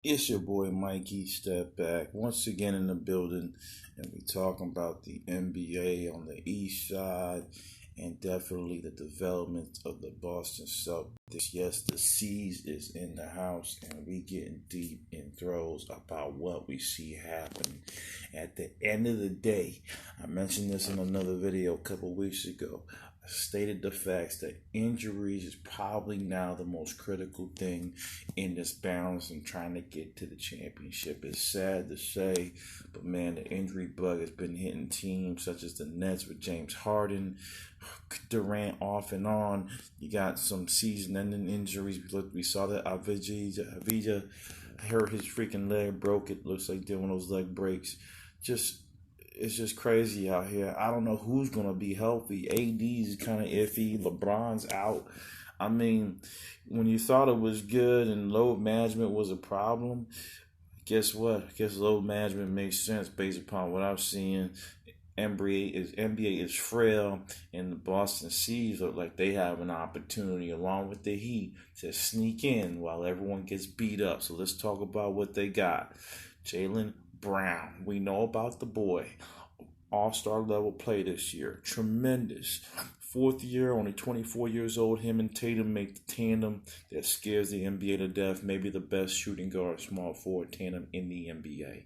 It's your boy Mikey Step Back once again in the building, and we talking about the NBA on the East Side, and definitely the development of the Boston Celtics. Yes, the C's is in the house, and we getting deep in throws about what we see happen. At the end of the day, I mentioned this in another video a couple weeks ago. I stated the facts that injuries is probably now the most critical thing in this balance and trying to get to the championship. It's sad to say, but man, the injury bug has been hitting teams such as the Nets with James Harden, Durant off and on. You got some season-ending injuries. We saw that Avdija hurt his freaking leg, broke it. Looks like doing those leg breaks. It's just crazy out here. I don't know who's going to be healthy. AD's kind of iffy. LeBron's out. I mean, when you thought it was good and load management was a problem, guess what? I guess load management makes sense based upon what I'm seeing. NBA is frail, and the Boston C's look like they have an opportunity, along with the Heat, to sneak in while everyone gets beat up. So let's talk about what they got. Jaylen Brown, we know about the boy. All-star level play this year. Tremendous. Fourth year, only 24 years old. Him and Tatum make the tandem that scares the NBA to death. Maybe the best shooting guard, small forward tandem in the NBA.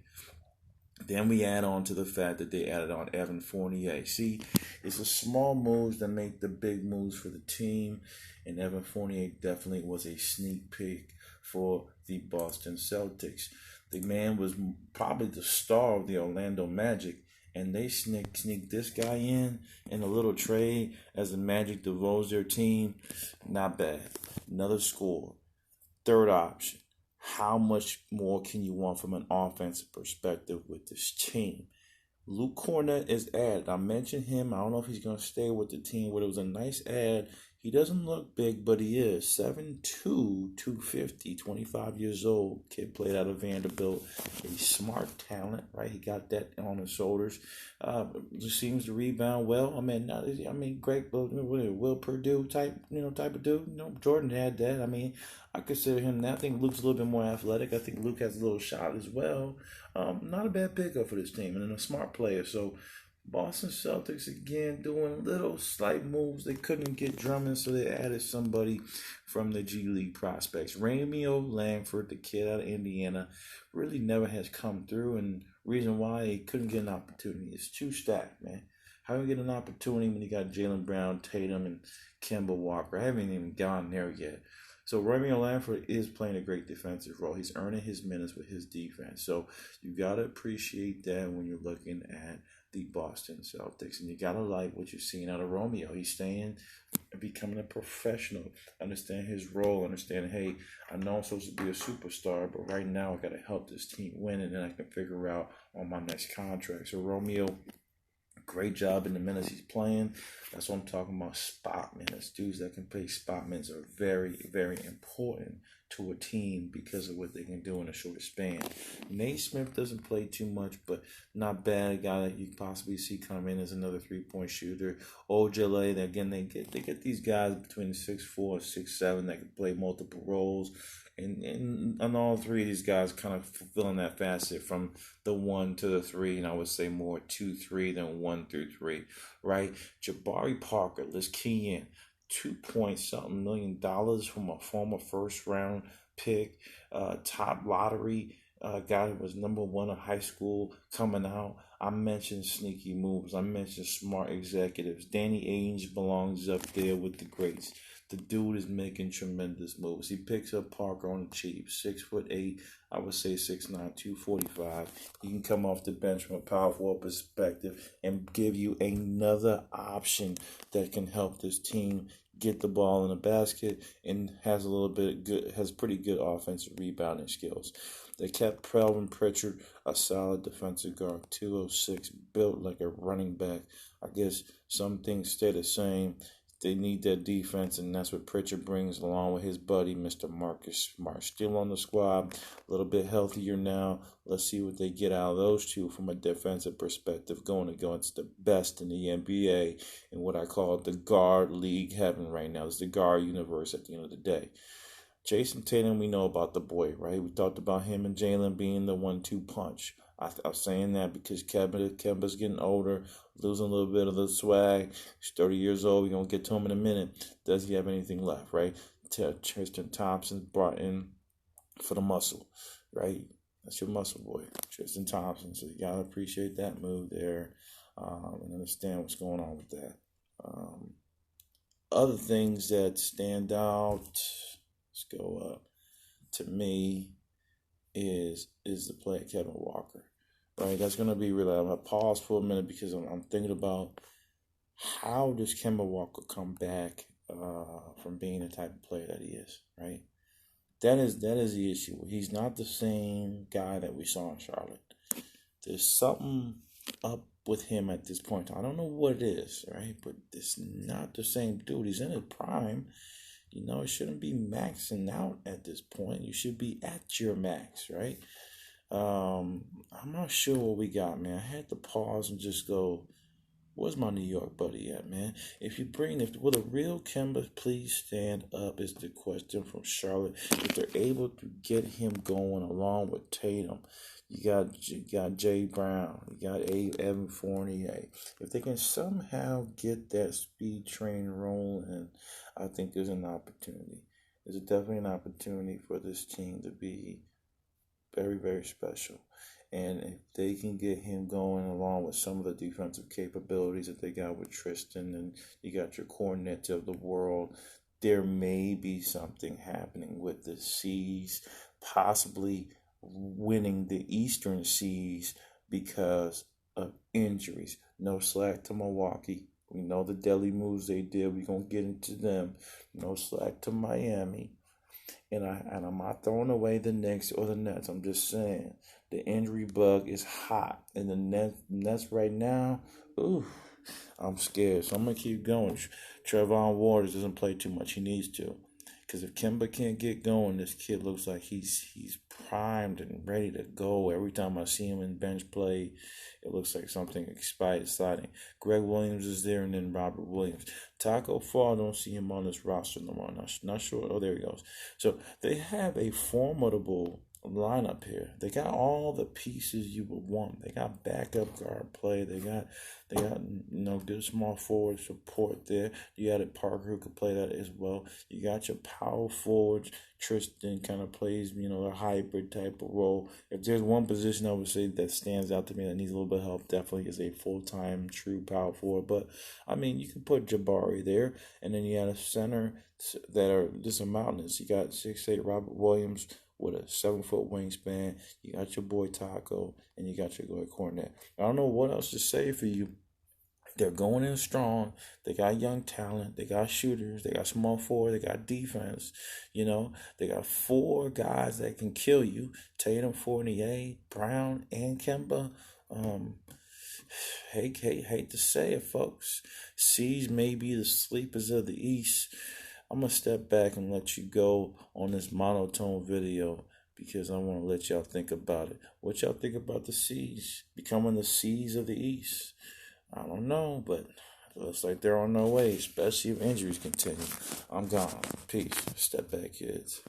Then we add on to the fact that they added on Evan Fournier. See, it's the small moves that make the big moves for the team. And Evan Fournier definitely was a sneak peek for the Boston Celtics. The man was probably the star of the Orlando Magic, and they sneak this guy in a little trade as the Magic divulge their team. Not bad. Another score. Third option. How much more can you want from an offensive perspective with this team? Luke Kornet is added. I mentioned him. I don't know if he's going to stay with the team, but it was a nice add. He doesn't look big, but he is. 7'2", 250, 25 years old. Kid played out of Vanderbilt. A smart talent, right? He got that on his shoulders. Just seems to rebound well. Great. Will Purdue type of dude. Jordan had that. I consider him that. I think Luke's a little bit more athletic. I think Luke has a little shot as well. Not a bad pickup for this team, and a smart player. So Boston Celtics again doing little slight moves. They couldn't get Drummond, so they added somebody from the G League prospects. Romeo Langford, the kid out of Indiana, really never has come through, and reason why he couldn't get an opportunity is too stacked, man. How do you get an opportunity when you got Jaylen Brown, Tatum, and Kemba Walker? I haven't even gone there yet. So Romeo Langford is playing a great defensive role. He's earning his minutes with his defense. So you got to appreciate that when you're looking at the Boston Celtics. And you got to like what you're seeing out of Romeo. He's staying and becoming a professional. Understand his role. Understand, hey, I know I'm supposed to be a superstar, but right now I got to help this team win, and then I can figure out on my next contract. So Romeo, great job in the minutes he's playing. That's what I'm talking about, spot minutes. Dudes that can play spot minutes are very, very important to a team because of what they can do in a shorter span. Naismith doesn't play too much, but not bad. A guy that you can possibly see come in as another three-point shooter. Ojale, again, they get these guys between 6'4" and 6'7" that can play multiple roles. And all three of these guys kind of fulfilling that facet from the 1 to the 3, and I would say more 2-3 than 1 through 3, right? Jabari Parker, let's key in. $2 million from a former first round pick, top lottery guy who was number 1 in high school coming out. I mentioned sneaky moves. I mentioned smart executives. Danny Ainge belongs up there with the greats. The dude is making tremendous moves. He picks up Parker on the cheap. 6'8", I would say 6'9", 245. He can come off the bench from a power forward perspective and give you another option that can help this team get the ball in the basket and has pretty good offensive rebounding skills. They kept Kelvin Pritchard, a solid defensive guard, 206, built like a running back. I guess some things stay the same. They need that defense, and that's what Pritchard brings along with his buddy, Mr. Marcus Smart. Still on the squad, a little bit healthier now. Let's see what they get out of those two from a defensive perspective, going against the best in the NBA in what I call the guard league heaven right now. It's the guard universe at the end of the day. Jason Tatum, we know about the boy, right? We talked about him and Jalen being the 1-2 punch. I'm saying that because Kemba's getting older, losing a little bit of the swag. He's 30 years old. We're going to get to him in a minute. Does he have anything left, right? Tristan Thompson brought in for the muscle, right? That's your muscle boy, Tristan Thompson. So you got to appreciate that move there and understand what's going on with that. Other things that stand out, let's go up, to me, is the play of Kevin Walker. Right, that's going to be really. I'm going to pause for a minute because I'm thinking about how does Kemba Walker come back from being the type of player that he is, right? That is the issue. He's not the same guy that we saw in Charlotte. There's something up with him at this point. I don't know what it is, right? But it's not the same dude. He's in his prime. You know, it shouldn't be maxing out at this point. You should be at your max, right? I'm not sure what we got, man. I had to pause and just go, where's my New York buddy at, man? Will the real Kemba please stand up is the question from Charlotte. If they're able to get him going along with Tatum, you got Jay Brown, you got Evan Fournier. If they can somehow get that speed train rolling, I think there's an opportunity. There's definitely an opportunity for this team to be very, very special. And if they can get him going along with some of the defensive capabilities that they got with Tristan, and you got your Cornets of the world, there may be something happening with the C's, possibly winning the Eastern C's because of injuries. No slack to Milwaukee. We know the deadly moves they did. We're going to get into them. No slack to Miami. And I'm not throwing away the Knicks or the Nets. I'm just saying the injury bug is hot. And the Nets right now, ooh, I'm scared. So I'm going to keep going. Trevon Waters doesn't play too much. He needs to. Because if Kemba can't get going, this kid looks like he's primed and ready to go. Every time I see him in bench play, it looks like something exciting. Greg Williams is there, and then Robert Williams. Taco Fall, don't see him on this roster no more. Not sure. Oh, there he goes. So they have a formidable lineup here. They got all the pieces you would want. They got backup guard play. They got good small forward support there. You got Parker who could play that as well. You got your power forwards. Tristan kind of plays, a hybrid type of role. If there's one position I would say that stands out to me that needs a little bit of help, definitely is a full-time true power forward. But, you can put Jabari there, and then you got a center that are just a mountainous. You got 6'8" Robert Williams with a 7-foot wingspan. You got your boy Taco, and you got your boy Cornet. I don't know what else to say for you. They're going in strong. They got young talent. They got shooters. They got small forward. They got defense. They got 4 guys that can kill you. Tatum, Fournier, Brown, and Kemba. Hate to say it, folks. C's may be the sleepers of the East. I'm going to step back and let you go on this monotone video because I want to let y'all think about it. What y'all think about the C's becoming the C's of the East? I don't know, but it looks like they're on their way, especially if injuries continue. I'm gone. Peace. Step back, kids.